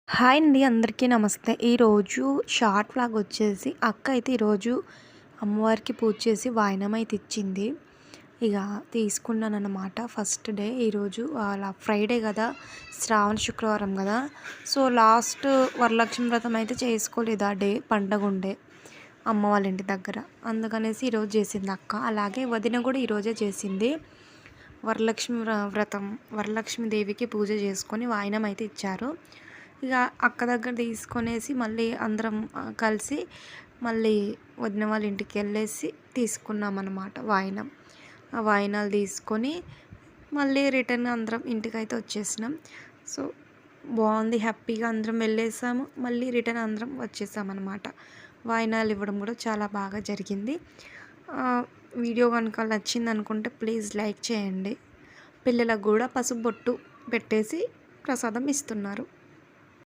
Hi అండి. అందరికీ నమస్తే. ఈరోజు షార్ట్ వ్లాగ్ వచ్చేసి అక్క అయితే ఈరోజు అమ్మవారికి పూజ చేసి వాయినం అయితే ఇచ్చింది. ఇక తీసుకున్నానన్నమాట ఫస్ట్ డే ఈరోజు. అలా ఫ్రైడే కదా, శ్రావణ శుక్రవారం కదా. సో లాస్ట్ వరలక్ష్మి వ్రతం అయితే చేసుకోలేదు. ఆ డే పండగ ఉండే అమ్మ వాళ్ళ ఇంటి దగ్గర, అందుకనేసి ఈరోజు చేసింది అక్క. అలాగే వదిన కూడా ఈరోజే చేసింది వరలక్ష్మి వ్రతం. వరలక్ష్మి దేవికి పూజ చేసుకొని వాయినం అయితే ఇచ్చారు. ఇక అక్క దగ్గర తీసుకొనేసి మళ్ళీ అందరం కలిసి మళ్ళీ వదిన వాళ్ళ ఇంటికి వెళ్ళేసి తీసుకున్నాం అన్నమాట వాయినం. ఆ వాయినాలు తీసుకొని మళ్ళీ రిటర్న్ అందరం ఇంటికైతే వచ్చేసినాం. సో బాగుంది, హ్యాపీగా అందరం వెళ్ళేసాము. మళ్ళీ రిటర్న్ అందరం వచ్చేసామన్నమాట. వాయినాలు ఇవ్వడం కూడా చాలా బాగా జరిగింది. వీడియో కనుక నచ్చింది అనుకుంటే ప్లీజ్ లైక్ చేయండి. పిల్లలకు కూడా పసుపు బొట్టు పెట్టేసి ప్రసాదం ఇస్తున్నారు.